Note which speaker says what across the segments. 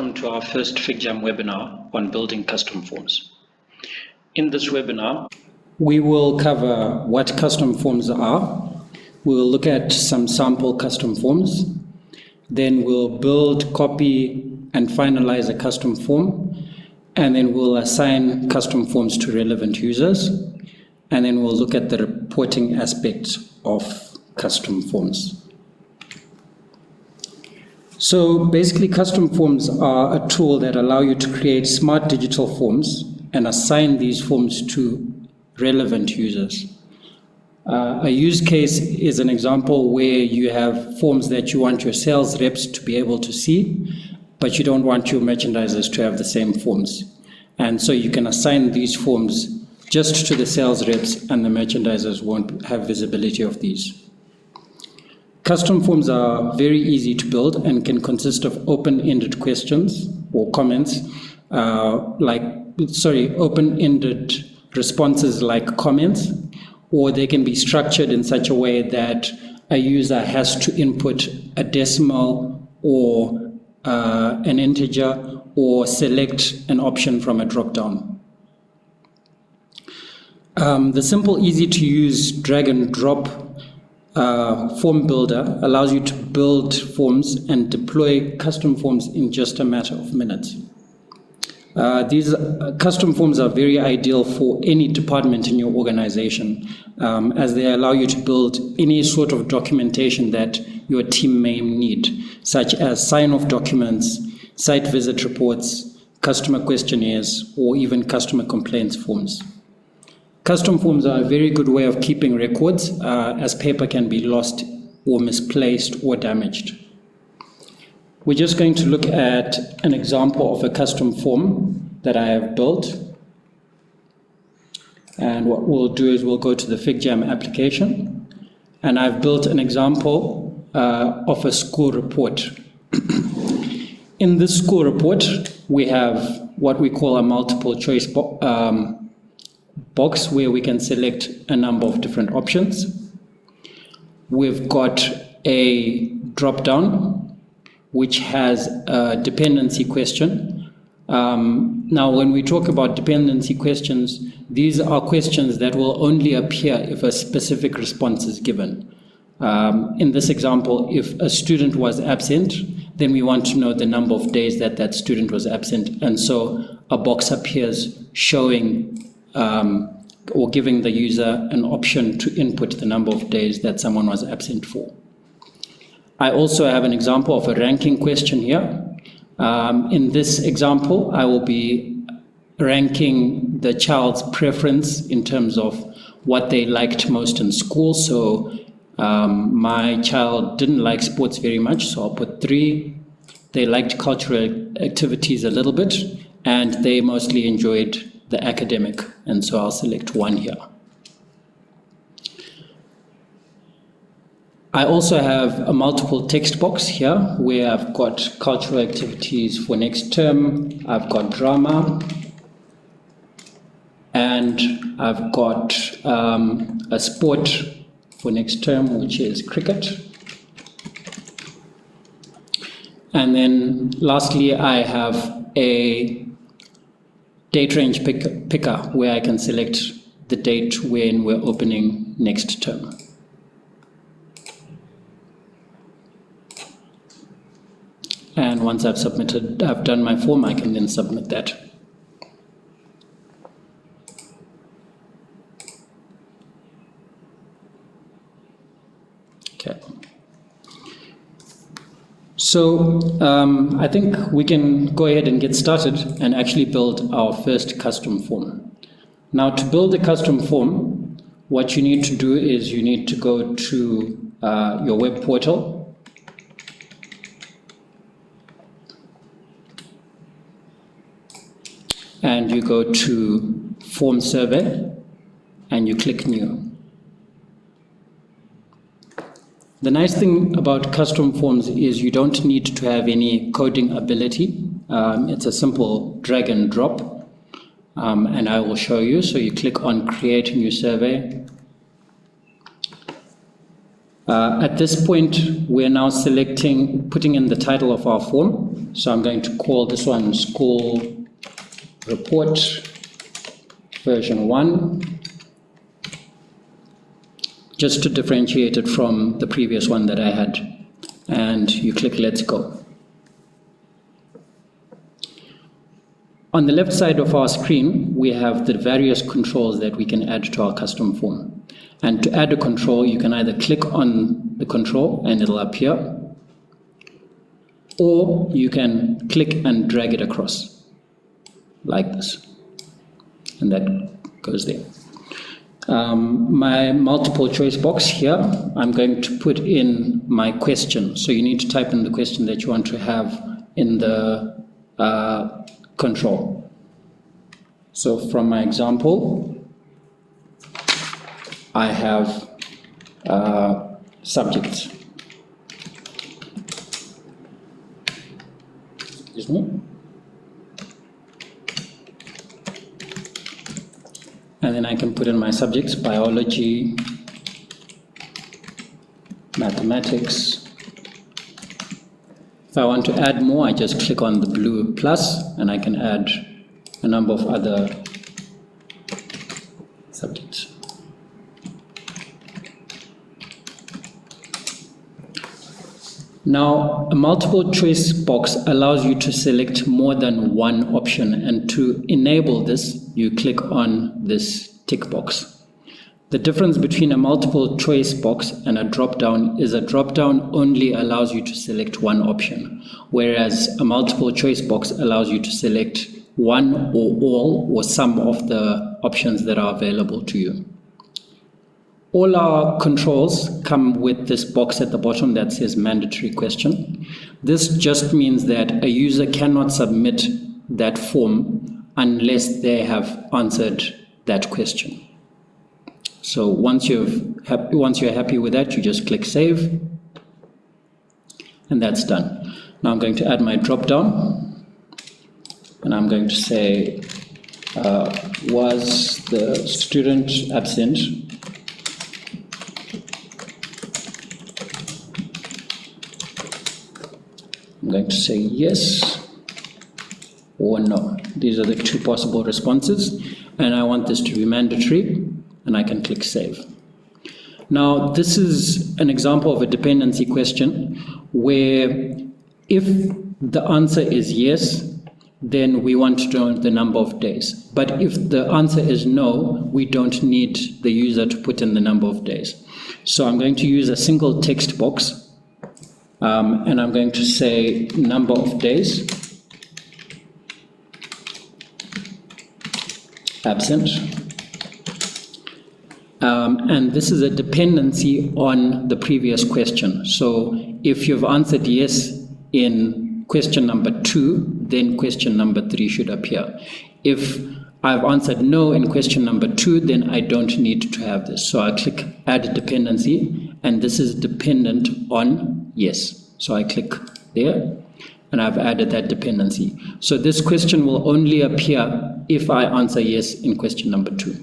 Speaker 1: welcome to our first FIGJAM webinar on building custom forms. In this webinar, we will cover what custom forms are. We will look at some sample custom forms. Then we'll build, copy, and finalize a custom form. And then we'll assign custom forms to relevant users. And then we'll look at the reporting aspects of custom forms. So basically, custom forms are a tool that allow you to create smart digital forms and assign these forms to relevant users. A use case is an example where you have forms that you want your sales reps to be able to see, but you don't want your merchandisers to have the same forms. And so you can assign these forms just to the sales reps, and the merchandisers won't have visibility of these. Custom forms are very easy to build and can consist of open-ended questions or comments, open-ended responses like comments, or they can be structured in such a way that a user has to input a decimal or an integer or select an option from a drop-down. The simple, easy-to-use drag-and-drop form builder allows you to build forms and deploy custom forms in just a matter of minutes. These custom forms are very ideal for any department in your organization, as they allow you to build any sort of documentation that your team may need, such as sign-off documents, site visit reports, customer questionnaires, or even customer complaints forms. Custom forms are a very good way of keeping records, as paper can be lost or misplaced or damaged. We're just going to look at an example of a custom form that I have built. And what we'll do is we'll go to the FIGJAM application, and I've built an example of a school report. In this school report, we have what we call a multiple choice box where we can select a number of different options. We've got a drop-down which has a dependency question. Now, when we talk about dependency questions, these are questions that will only appear if a specific response is given. In this example, if a student was absent, then we want to know the number of days that that student was absent. And so a box appears showing or giving the user an option to input the number of days that someone was absent for. I also have an example of a ranking question here. In this example, I will be ranking the child's preference in terms of what they liked most in school. So my child didn't like sports very much, so I'll put 3. They liked cultural activities a little bit, and they mostly enjoyed the academic, and so I'll select 1 here. I also have a multiple text box here where I've got cultural activities for next term, I've got drama, and I've got a sport for next term, which is cricket. And then lastly, I have a date range picker where I can select the date when we're opening next term. And once I've done my form, I can then submit that. Okay. So I think we can go ahead and get started and actually build our first custom form. Now, to build a custom form, what you need to do is you need to go to your web portal. And you go to Form Survey, and you click New. The nice thing about custom forms is you don't need to have any coding ability. It's a simple drag and drop, and I will show you. So you click on Create New Survey. At this point, we're now putting in the title of our form. So I'm going to call this one School Report version 1, just to differentiate it from the previous one that I had. And you click Let's Go. On the left side of our screen, we have the various controls that we can add to our custom form. And to add a control, you can either click on the control and it'll appear, or you can click and drag it across, like this. And that goes there. My multiple choice box here, I'm going to put in my question. So you need to type in the question that you want to have in the control. So from my example, I have subjects. Excuse me. And then I can put in my subjects: biology, mathematics. If I want to add more, I just click on the blue plus and I can add a number of other subjects. Now, a multiple choice box allows you to select more than one option, and to enable this, you click on this tick box. The difference between a multiple choice box and a drop-down is a drop-down only allows you to select one option, whereas a multiple choice box allows you to select one or all or some of the options that are available to you. All our controls come with this box at the bottom that says mandatory question. This just means that a user cannot submit that form unless they have answered that question. So once you're happy with that, you just click save, and that's done. Now I'm going to add my drop down, and I'm going to say, was the student absent? I'm going to say yes or no. These are the two possible responses, and I want this to be mandatory, and I can click save. Now, this is an example of a dependency question where if the answer is yes, then we want to know the number of days. But if the answer is no, we don't need the user to put in the number of days. So I'm going to use a single text box. And I'm going to say number of days absent. And this is a dependency on the previous question. So if you've answered yes in question number 2, then question number 3 should appear. If I've answered no in question number 2, then I don't need to have this. So I click add dependency, and this is dependent on yes. So I click there, and I've added that dependency. So this question will only appear if I answer yes in question number 2.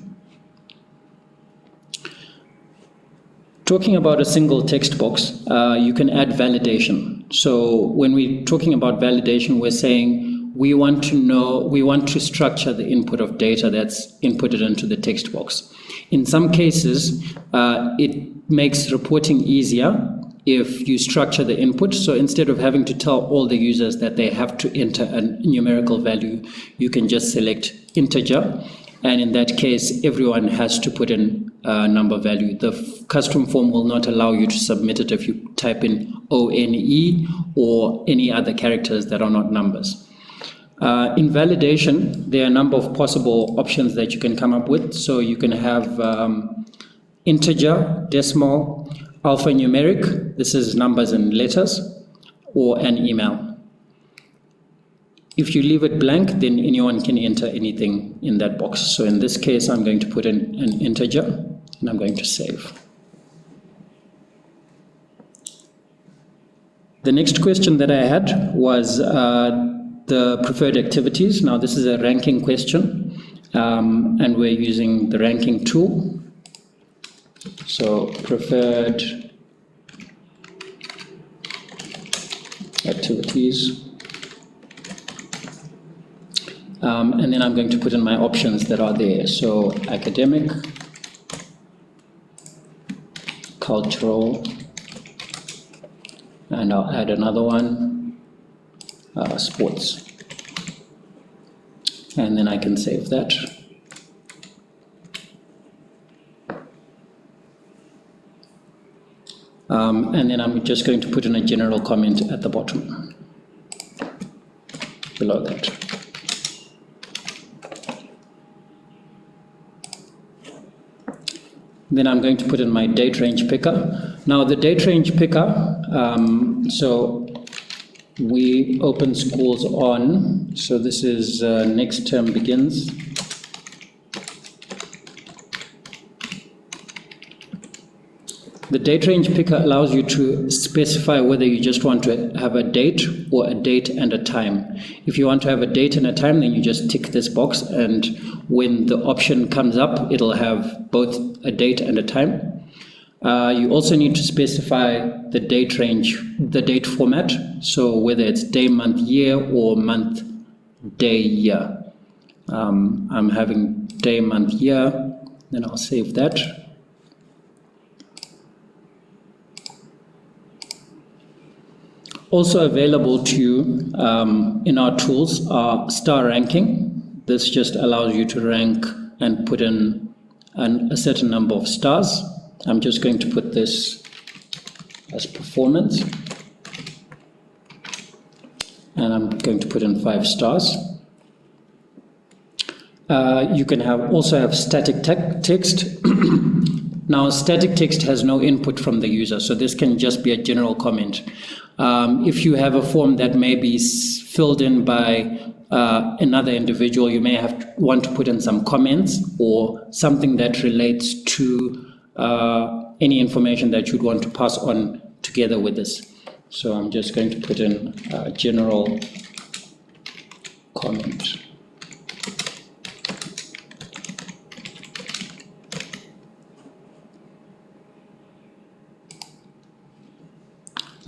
Speaker 1: Talking about a single text box, you can add validation. So when we're talking about validation, we're saying we want to structure the input of data that's inputted into the text box. In some cases, it makes reporting easier if you structure the input. So instead of having to tell all the users that they have to enter a numerical value, you can just select integer. And in that case, everyone has to put in a number value. The custom form will not allow you to submit it if you type in ONE or any other characters that are not numbers. In validation, there are a number of possible options that you can come up with. So you can have integer, decimal, alphanumeric, this is numbers and letters, or an email. If you leave it blank, then anyone can enter anything in that box. So in this case, I'm going to put in an integer, and I'm going to save. The next question that I had was the preferred activities. Now this is a ranking question, and we're using the ranking tool. So preferred activities. And then I'm going to put in my options that are there. So academic, cultural, and I'll add another one, sports. And then I can save that. And then I'm just going to put in a general comment at the bottom, below that. Then I'm going to put in my date range picker. Now the date range picker, so we open schools on, so this is next term begins. The date range picker allows you to specify whether you just want to have a date or a date and a time. If you want to have a date and a time, then you just tick this box, and when the option comes up, it'll have both a date and a time. You also need to specify the date range, the date format, so whether it's day, month, year, or month, day, year. I'm having day, month, year, then I'll save that. Also available to you in our tools are star ranking. This just allows you to rank and put in a certain number of stars. I'm just going to put this as performance. And I'm going to put in 5 stars. You can also have static text. Now, static text has no input from the user, so this can just be a general comment. If you have a form that may be filled in by another individual, you may want to put in some comments or something that relates to any information that you'd want to pass on together with this. So I'm just going to put in a general comment.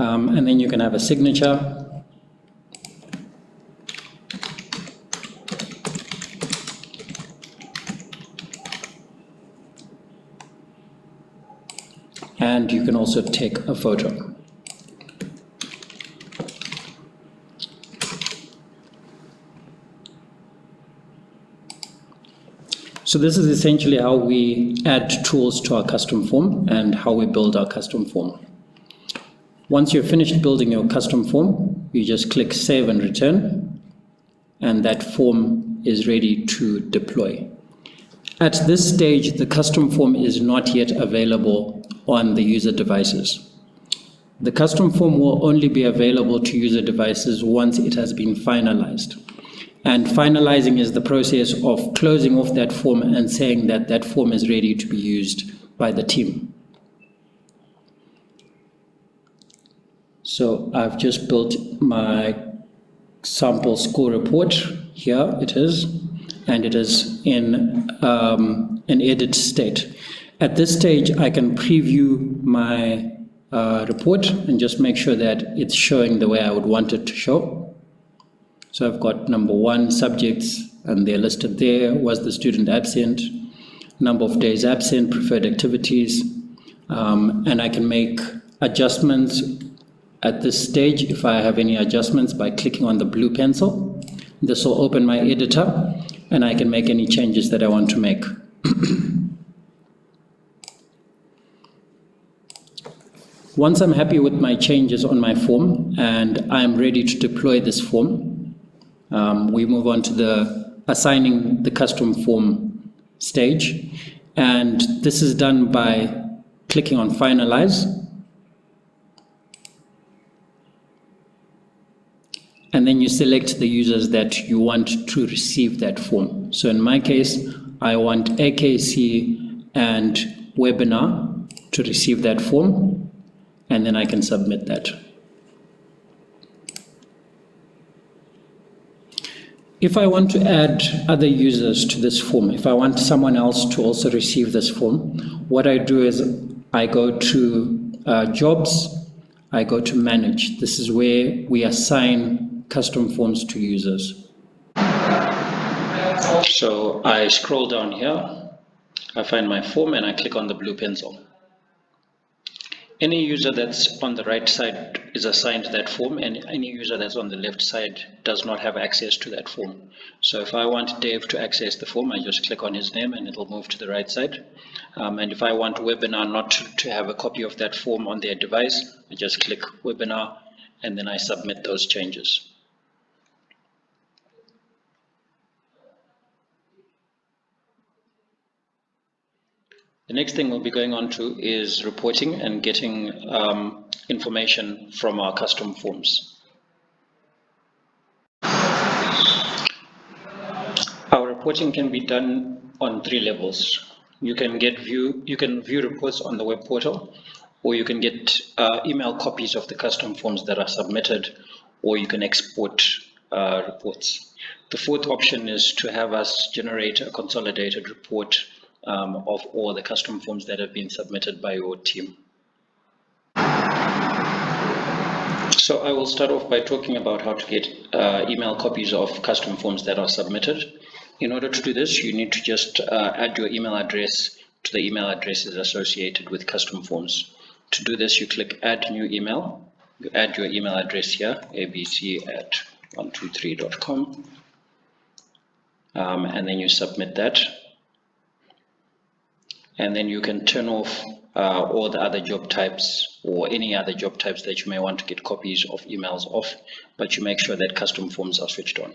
Speaker 1: And then you can have a signature. And you can also take a photo. So this is essentially how we add tools to our custom form and how we build our custom form. Once you're finished building your custom form, you just click Save and Return, and that form is ready to deploy. At this stage, the custom form is not yet available on the user devices. The custom form will only be available to user devices once it has been finalized. And finalizing is the process of closing off that form and saying that that form is ready to be used by the team. So I've just built my sample score report. Here it is, and it is in an edit state. At this stage, I can preview my report and just make sure that it's showing the way I would want it to show. So I've got number 1, subjects, and they're listed there. Was the student absent? Number of days absent, preferred activities, and I can make adjustments at this stage if I have any adjustments by clicking on the blue pencil. This will open my editor and I can make any changes that I want to make. Once I'm happy with my changes on my form and I'm ready to deploy this form, we move on to the assigning the custom form stage. And this is done by clicking on Finalize. And then you select the users that you want to receive that form. So in my case, I want AKC and webinar to receive that form, and then I can submit that. If I want to add other users to this form, if I want someone else to also receive this form, what I do is I go to Jobs, I go to manage. This is where we assign custom forms to users. So I scroll down here, I find my form and I click on the blue pencil. Any user that's on the right side is assigned that form, and any user that's on the left side does not have access to that form. So if I want Dave to access the form, I just click on his name and it'll move to the right side. And if I want webinar not to have a copy of that form on their device, I just click webinar and then I submit those changes. The next thing we'll be going on to is reporting and getting information from our custom forms. Our reporting can be done on 3 levels. You can view reports on the web portal, or you can get email copies of the custom forms that are submitted, or you can export reports. The fourth option is to have us generate a consolidated report of all the custom forms that have been submitted by your team. So I will start off by talking about how to get email copies of custom forms that are submitted. In order to do this, you need to just add your email address to the email addresses associated with custom forms. To do this, you click add new email. You add your email address here, abc@123.com, and then you submit that. And then you can turn off all the other job types or any other job types that you may want to get copies of emails off, but you make sure that custom forms are switched on.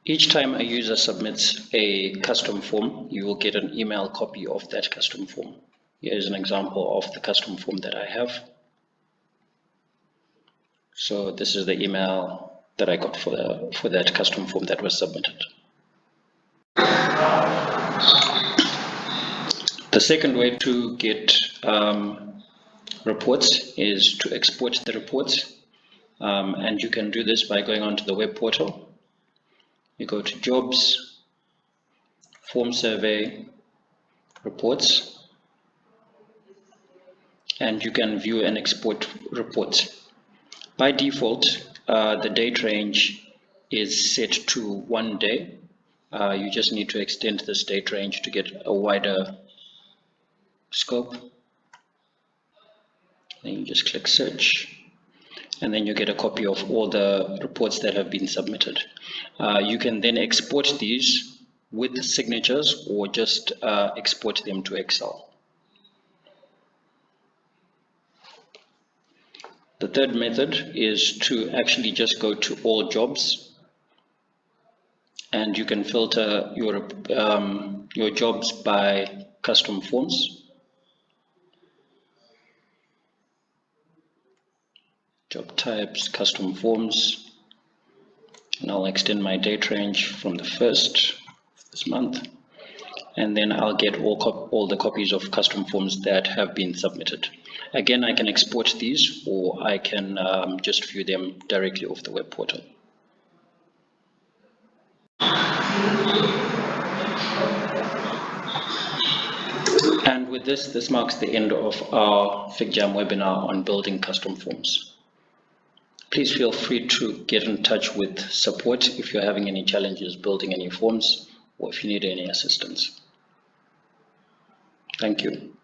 Speaker 1: Each time a user submits a custom form, you will get an email copy of that custom form. Here is an example of the custom form that I have. So this is the email that I got for that custom form that was submitted. The second way to get reports is to export the reports, and you can do this by going onto the web portal. You go to Jobs, Form Survey, Reports, and you can view and export reports. By default, the date range is set to 1 day. You just need to extend this date range to get a wider scope. Then you just click search, and then you get a copy of all the reports that have been submitted. You can then export these with the signatures or just export them to Excel. The third method is to actually just go to all jobs, and you can filter your jobs by custom forms. Job types, custom forms, and I'll extend my date range from the 1st this month, and then I'll get all the copies of custom forms that have been submitted. Again, I can export these, or I can just view them directly off the web portal. And with this marks the end of our FIGJAM webinar on building custom forms. Please feel free to get in touch with support if you're having any challenges building any forms or if you need any assistance. Thank you.